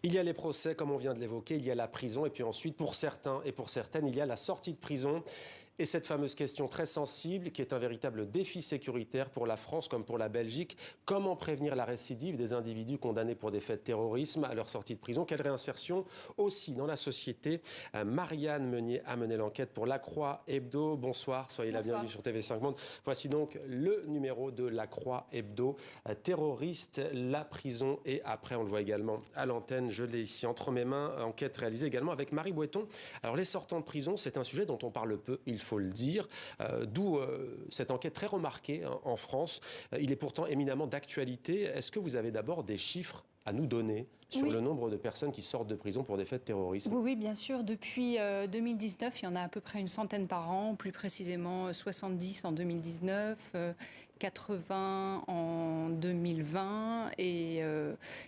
Il y a les procès, comme on vient de l'évoquer, il y a la prison, et puis ensuite, pour certains et pour certaines, il y a la sortie de prison. Et cette fameuse question très sensible, qui est un véritable défi sécuritaire pour la France comme pour la Belgique. Comment prévenir la récidive des individus condamnés pour des faits de terrorisme à leur sortie de prison? Quelle réinsertion aussi dans la société? Marianne Meunier a mené l'enquête pour La Croix Hebdo. Bonsoir, soyez la bienvenue sur TV5 Monde. Voici donc le numéro de La Croix Hebdo. Terroriste, la prison et après, on le voit également à l'antenne, je l'ai ici entre mes mains, enquête réalisée également avec Marie Bouetton. Alors les sortants de prison, c'est un sujet dont on parle peu, il faut le dire, d'où cette enquête très remarquée en France. Il est pourtant éminemment d'actualité. Est-ce que vous avez d'abord des chiffres à nous donner sur le nombre de personnes qui sortent de prison pour des faits de terrorisme? Oui, bien sûr. Depuis 2019, il y en a à peu près une centaine par an, plus précisément 70 en 2019, 80 en 2020 et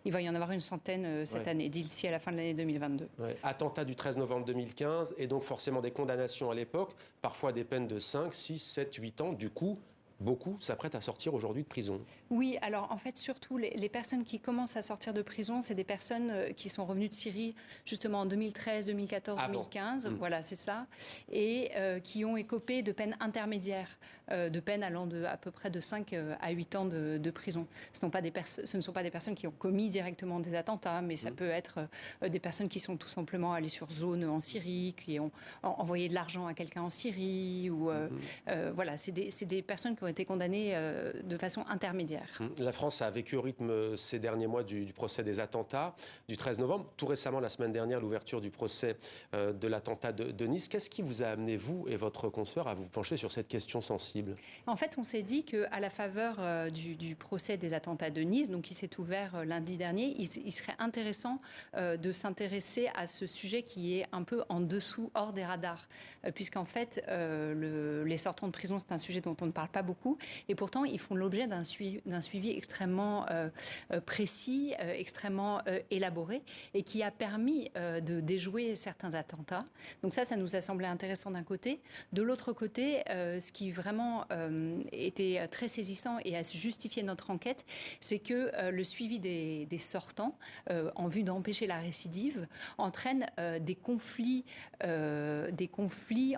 il va y en avoir une centaine cette année, d'ici à la fin de l'année 2022. Attentat du 13 novembre 2015 et donc forcément des condamnations à l'époque, parfois des peines de 5, 6, 7, 8 ans. Du coup, beaucoup s'apprêtent à sortir aujourd'hui de prison. Oui, alors en fait, surtout les personnes qui commencent à sortir de prison, c'est des personnes qui sont revenues de Syrie justement en 2013, 2014, 2015. Voilà, c'est ça. Et qui ont écopé de peines intermédiaires, de peines allant à peu près de 5 à 8 ans de prison. Ce ne sont pas des personnes qui ont commis directement des attentats, mais ça peut être des personnes qui sont tout simplement allées sur zone en Syrie, qui ont envoyé de l'argent à quelqu'un en Syrie. Ou, voilà, c'est des personnes qui ont été condamnés de façon intermédiaire. La France a vécu au rythme ces derniers mois du procès des attentats du 13 novembre. Tout récemment, la semaine dernière, l'ouverture du procès de l'attentat de Nice. Qu'est-ce qui vous a amené, vous et votre consoeur, à vous pencher sur cette question sensible? En fait, on s'est dit qu'à la faveur du procès des attentats de Nice, donc qui s'est ouvert lundi dernier, il serait intéressant de s'intéresser à ce sujet qui est un peu en dessous, hors des radars. Puisqu'en fait, les sortants de prison, c'est un sujet dont on ne parle pas beaucoup. Et pourtant, ils font l'objet d'un suivi extrêmement précis, extrêmement élaboré, et qui a permis de déjouer certains attentats. Donc ça nous a semblé intéressant d'un côté. De l'autre côté, ce qui vraiment était très saisissant et a justifié notre enquête, c'est que le suivi des sortants, en vue d'empêcher la récidive, entraîne des conflits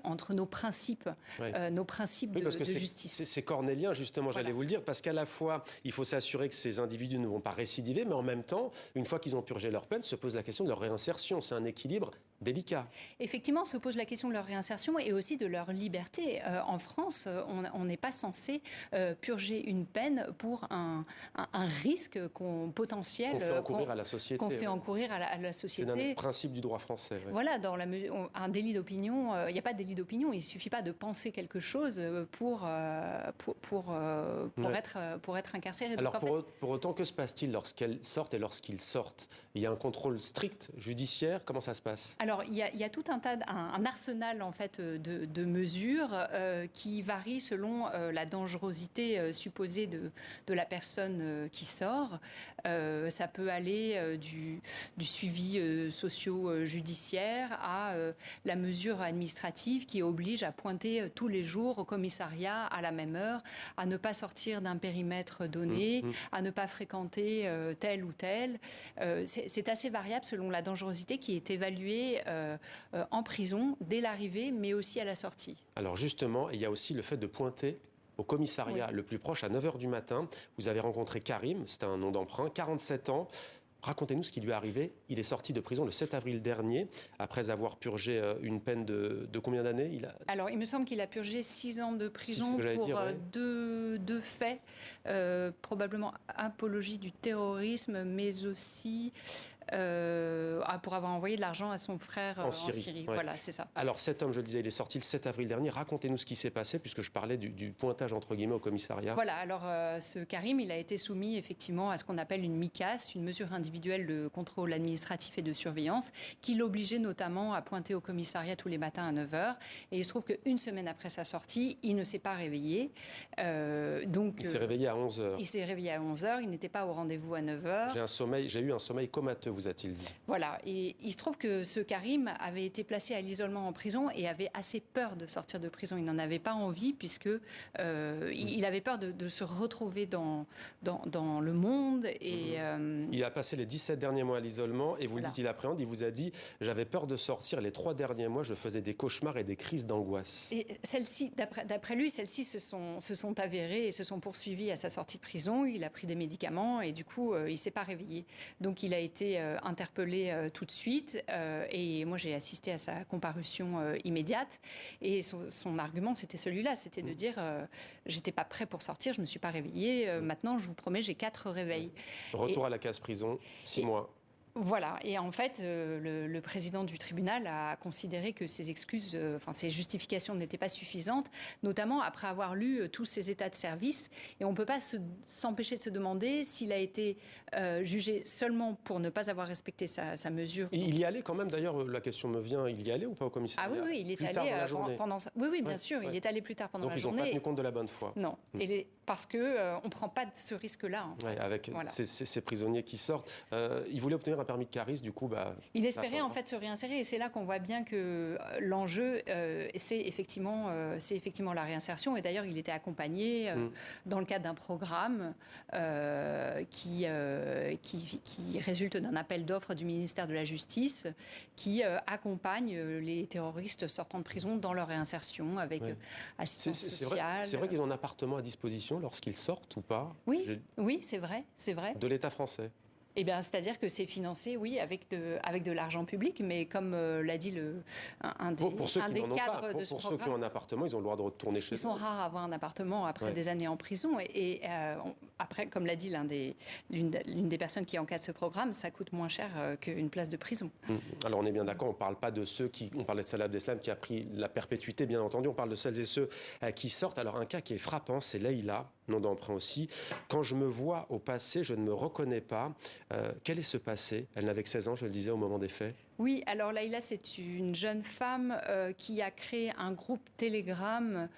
entre nos principes, de justice. C'est cornélien, justement, j'allais vous le dire, parce qu'à la fois, il faut s'assurer que ces individus ne vont pas récidiver, mais en même temps, une fois qu'ils ont purgé leur peine, se pose la question de leur réinsertion. C'est un équilibre délicat. Effectivement, se pose la question de leur réinsertion et aussi de leur liberté. En France, on n'est pas censé purger une peine pour un risque potentiel qu'on fait encourir à la société. Qu'on fait encourir à la société. C'est un principe du droit français. Voilà, dans un délit d'opinion, il n'y a pas de délit d'opinion, il ne suffit pas de penser quelque chose pour être incarcéré. Alors pour autant, que se passe-t-il lorsqu'elles sortent et lorsqu'ils sortent? Il y a un contrôle strict judiciaire? Comment ça se passe? Alors il y a tout un arsenal en fait de mesures qui varient selon la dangerosité supposée de la personne qui sort. Ça peut aller du suivi socio-judiciaire à la mesure administrative qui oblige à pointer tous les jours au commissariat à la même heure, à ne pas sortir d'un périmètre donné, à ne pas fréquenter tel ou tel. C'est assez variable selon la dangerosité qui est évaluée en prison dès l'arrivée, mais aussi à la sortie. Alors justement, il y a aussi le fait de pointer au commissariat le plus proche à 9h du matin. Vous avez rencontré Karim, c'est un nom d'emprunt, 47 ans. Racontez-nous ce qui lui est arrivé. Il est sorti de prison le 7 avril dernier, après avoir purgé une peine de combien d'années? Alors, il me semble qu'il a purgé 6 ans de prison pour deux faits, probablement apologie du terrorisme, mais aussi pour avoir envoyé de l'argent à son frère en Syrie. Voilà, c'est ça. Alors, cet homme, je le disais, il est sorti le 7 avril dernier. Racontez-nous ce qui s'est passé, puisque je parlais du pointage, entre guillemets, au commissariat. Voilà, alors ce Karim, il a été soumis effectivement à ce qu'on appelle une MICAS, une mesure individuelle de contrôle administratif et de surveillance, qui l'obligeait notamment à pointer au commissariat tous les matins à 9h. Et il se trouve qu'une semaine après sa sortie, il ne s'est pas réveillé. Il s'est réveillé à 11h. Il s'est réveillé à 11h, il n'était pas au rendez-vous à 9h. J'ai eu un sommeil comateux. vous a-t-il dit? Voilà, et il se trouve que ce Karim avait été placé à l'isolement en prison et avait assez peur de sortir de prison. Il n'en avait pas envie puisque il avait peur de se retrouver dans le monde. Et, il a passé les 17 derniers mois à l'isolement et vous le dites, il appréhende, il vous a dit « J'avais peur de sortir, les 3 derniers mois, je faisais des cauchemars et des crises d'angoisse. » Et celles-ci, d'après lui, celles-ci se sont avérées et se sont poursuivies à sa sortie de prison. Il a pris des médicaments et du coup, il ne s'est pas réveillé. Donc il a été interpellé tout de suite et moi j'ai assisté à sa comparution immédiate. Et son argument, c'était celui-là, c'était de dire j'étais pas prêt pour sortir, je me suis pas réveillé. Maintenant, je vous promets, j'ai 4 réveils. Retour à la case prison, 6 mois. Voilà, et en fait, le président du tribunal a considéré que ces excuses, ces justifications n'étaient pas suffisantes, notamment après avoir lu tous ces états de service. Et on ne peut pas s'empêcher de se demander s'il a été jugé seulement pour ne pas avoir respecté sa mesure. Il y allait quand même, d'ailleurs, la question me vient, il y allait ou pas au commissariat? Ah oui, il est allé pendant... Oui, bien sûr, il est allé plus tard pendant la journée. Donc ils n'ont pas tenu compte de la bonne foi. Non, parce qu'on ne prend pas ce risque-là. Avec ces prisonniers qui sortent. Il voulait obtenir un permis de charisme, du coup... il espérait en fait se réinsérer et c'est là qu'on voit bien que l'enjeu, c'est effectivement la réinsertion. Et d'ailleurs, il était accompagné dans le cadre d'un programme qui résulte d'un appel d'offres du ministère de la Justice qui accompagne les terroristes sortant de prison dans leur réinsertion avec assistance sociale. C'est vrai qu'ils ont un appartement à disposition lorsqu'ils sortent ou pas? Oui, c'est vrai. De l'État français? Eh bien, c'est-à-dire que c'est financé, oui, avec de l'argent public, mais comme l'a dit un des cadres de ce programme. Pour ceux qui ont un appartement, ils ont le droit de retourner chez eux. Ils sont rares à avoir un appartement après des années en prison. Et après, comme l'a dit l'une des personnes qui encadre ce programme, ça coûte moins cher qu'une place de prison. Alors, on est bien d'accord, on ne parle pas de ceux qui... On parlait de Salah Abdeslam qui a pris la perpétuité, bien entendu. On parle de celles et ceux qui sortent. Alors, un cas qui est frappant, c'est Leïla, nom d'emprunt aussi. Quand je me vois au passé, je ne me reconnais pas. Quel est ce passé? Elle n'avait que 16 ans, je le disais, au moment des faits. Oui, alors Leïla, c'est une jeune femme qui a créé un groupe Telegram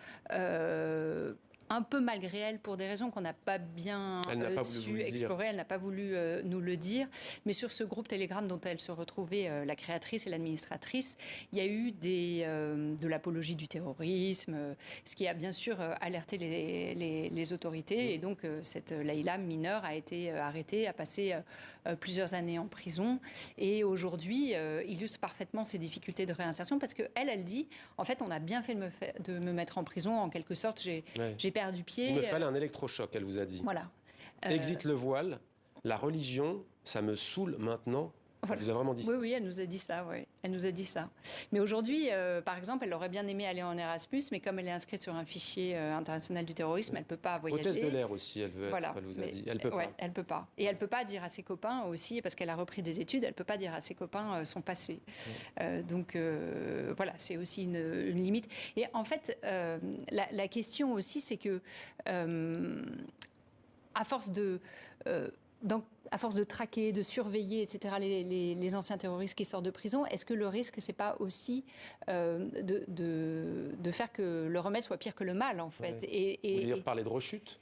un peu malgré elle, pour des raisons qu'on n'a pas bien su explorer. Elle n'a pas voulu nous le dire. Mais sur ce groupe Telegram dont elle se retrouvait la créatrice et l'administratrice, il y a eu de l'apologie du terrorisme, ce qui a bien sûr alerté les autorités. Et donc, cette Leïla mineure a été arrêtée, a passé plusieurs années en prison. Et aujourd'hui, illustre parfaitement ses difficultés de réinsertion parce qu'elle dit, en fait, on a bien fait de me mettre en prison. En quelque sorte, j'ai perdu pied. Il me fallait un électrochoc, elle vous a dit. Voilà. Exit le voile, la religion, ça me saoule maintenant. Voilà. Elle vous a vraiment dit ça? Oui, elle nous a dit ça. Oui. Elle nous a dit ça. Mais aujourd'hui, par exemple, elle aurait bien aimé aller en Erasmus, mais comme elle est inscrite sur un fichier international du terrorisme, elle ne peut pas voyager. Hôtesse de l'air aussi, elle veut être, elle vous a dit. Elle peut pas. Elle peut pas. Et elle ne peut pas dire à ses copains aussi, parce qu'elle a repris des études, elle ne peut pas dire à ses copains son passé. Donc voilà, c'est aussi une limite. Et en fait, la question aussi, c'est que à force de traquer, de surveiller, etc., les anciens terroristes qui sortent de prison, est-ce que le risque, c'est pas aussi de faire que le remède soit pire que le mal, en fait? Vous voulez dire parler de rechute?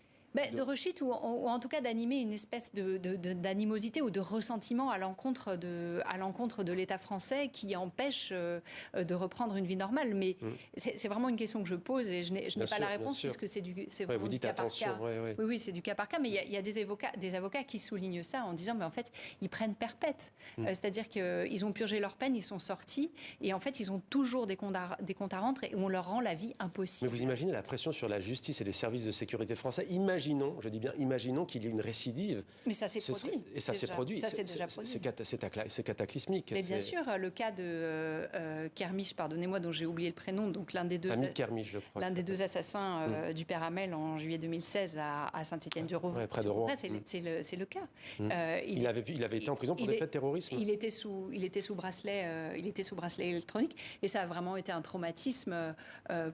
De rechute ou en tout cas d'animer une espèce d'animosité ou de ressentiment à l'encontre de l'État français qui empêche de reprendre une vie normale. Mais c'est vraiment une question que je pose et je n'ai pas la réponse puisque c'est vraiment du cas par cas. Oui, c'est du cas par cas. Mais il y a des avocats qui soulignent ça en disant mais en fait ils prennent perpète. C'est-à-dire qu'ils ont purgé leur peine, ils sont sortis et en fait ils ont toujours des comptes à rendre et on leur rend la vie impossible. Mais vous imaginez la pression sur la justice et les services de sécurité français? Imaginons qu'il y ait une récidive. Mais ça s'est produit. Et ça s'est produit. Ça s'est déjà produit. C'est cataclysmique. Mais bien sûr, le cas de Kermiche, pardonnez-moi, dont j'ai oublié le prénom, donc l'un des deux assassins du père Hamel en juillet 2016 à Saint-Étienne-du-Rouvray. Près de Rouen. C'est le cas. Il avait été en prison pour des faits de terrorisme. Il était sous bracelet électronique et ça a vraiment été un traumatisme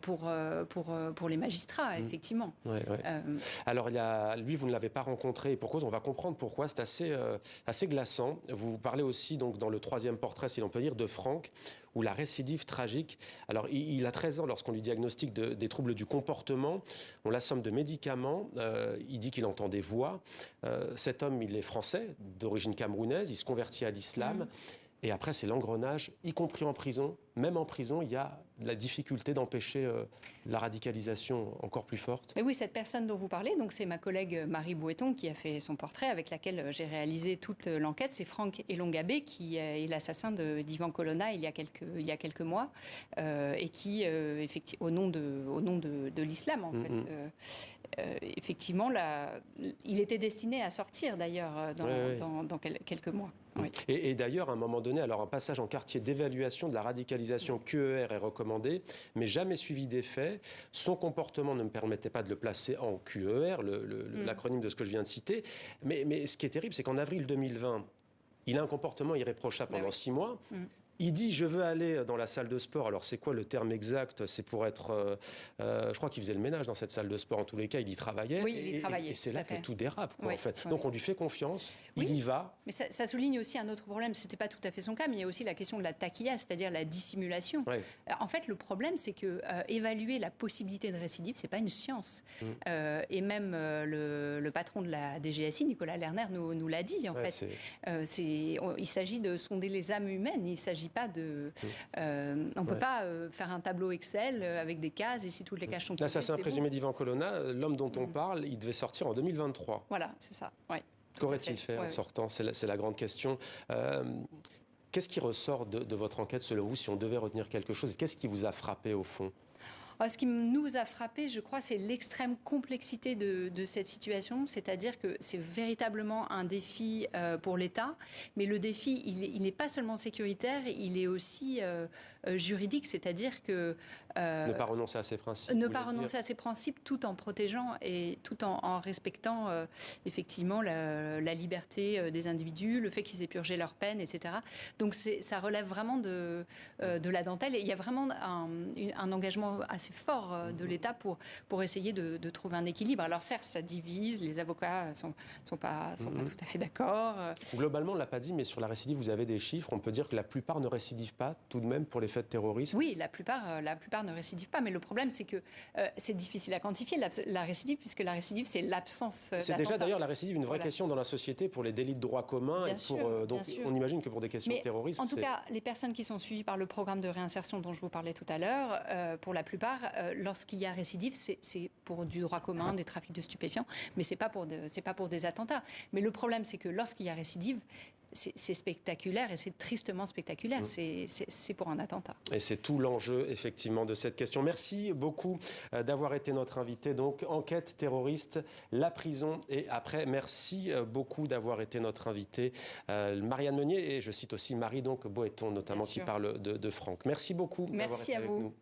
pour les magistrats, effectivement. Alors, Alors, lui, vous ne l'avez pas rencontré, et pour cause, on va comprendre pourquoi. C'est assez glaçant. Vous parlez aussi, donc, dans le troisième portrait, si l'on peut dire, de Franck, où la récidive tragique. Alors, il a 13 ans lorsqu'on lui diagnostique des troubles du comportement. On l'assomme de médicaments. Il dit qu'il entend des voix. Cet homme, il est français, d'origine camerounaise. Il se convertit à l'islam. Et après, c'est l'engrenage, y compris en prison. Même en prison, il y a la difficulté d'empêcher la radicalisation encore plus forte. Mais oui, cette personne dont vous parlez, donc c'est ma collègue Marie Bouéton qui a fait son portrait, avec laquelle j'ai réalisé toute l'enquête. C'est Franck Elongabé qui est l'assassin d'Ivan Colonna il y a quelques mois, et qui, effectivement, au nom de l'islam, en fait. Effectivement, il était destiné à sortir d'ailleurs dans quelques mois. Oui. Et d'ailleurs, à un moment donné, alors un passage en quartier d'évaluation de la radicalisation QER est recommandé, mais jamais suivi d'effet. Son comportement ne me permettait pas de le placer en QER, l'acronyme de ce que je viens de citer. Mais ce qui est terrible, c'est qu'en avril 2020, il a un comportement irréprochable pendant 6 mois. Il dit, je veux aller dans la salle de sport. Alors, c'est quoi le terme exact? C'est pour être... je crois qu'il faisait le ménage dans cette salle de sport. En tous les cas, il y travaillait. Oui, il y travaillait. Et c'est là que tout dérape, quoi, oui, en fait. Oui. Donc, on lui fait confiance, il y va. Mais ça souligne aussi un autre problème. Ce n'était pas tout à fait son cas, mais il y a aussi la question de la taquilla, c'est-à-dire la dissimulation. Oui. En fait, le problème, c'est que évaluer la possibilité de récidive, ce n'est pas une science. Et même le patron de la DGSI, Nicolas Lerner, nous l'a dit, en fait. Il s'agit de sonder les âmes humaines. Il ne s'agit pas de... on ne peut pas faire un tableau Excel avec des cases, et si toutes les cases sont... L'assassin présumé d'Ivan Colonna, l'homme dont on parle, il devait sortir en 2023. Voilà, c'est ça, Qu'aurait-il fait en sortant? C'est la grande question. Qu'est-ce qui ressort de votre enquête, selon vous, si on devait retenir quelque chose? Qu'est-ce qui vous a frappé, au fond? Ce qui nous a frappé, je crois, c'est l'extrême complexité de cette situation. C'est-à-dire que c'est véritablement un défi pour l'État. Mais le défi, il n'est pas seulement sécuritaire, il est aussi juridique. C'est-à-dire que... ne pas renoncer à ses principes. Ne pas renoncer à ses principes tout en protégeant et tout en respectant effectivement la liberté des individus, le fait qu'ils aient purgé leur peine, etc. Donc ça relève vraiment de la dentelle. Et il y a vraiment un engagement assez fort de l'État pour essayer de trouver un équilibre. Alors certes, ça divise, les avocats sont pas tout à fait d'accord. Globalement, on ne l'a pas dit, mais sur la récidive, vous avez des chiffres. On peut dire que la plupart ne récidivent pas tout de même pour les faits de terrorisme. Oui, la plupart ne récidivent pas, mais le problème, c'est que c'est difficile à quantifier, la récidive, puisque la récidive, c'est l'absence d'attentat. C'est déjà d'ailleurs la récidive une vraie question dans la société pour les délits de droit commun. Bien sûr. On imagine que pour des questions de terrorisme... En tout cas, les personnes qui sont suivies par le programme de réinsertion dont je vous parlais tout à l'heure, pour la plupart, lorsqu'il y a récidive, c'est pour du droit commun, des trafics de stupéfiants, mais c'est pas pour des attentats. Mais le problème, c'est que lorsqu'il y a récidive, c'est spectaculaire et c'est tristement spectaculaire. C'est pour un attentat. Et c'est tout l'enjeu, effectivement, de cette question. Merci beaucoup d'avoir été notre invité. Donc, enquête terroriste, la prison et après. Merci beaucoup d'avoir été notre invité. Marianne Meunier et je cite aussi Marie Bouéton, notamment, qui parle de Franck. Merci beaucoup d'avoir été avec nous.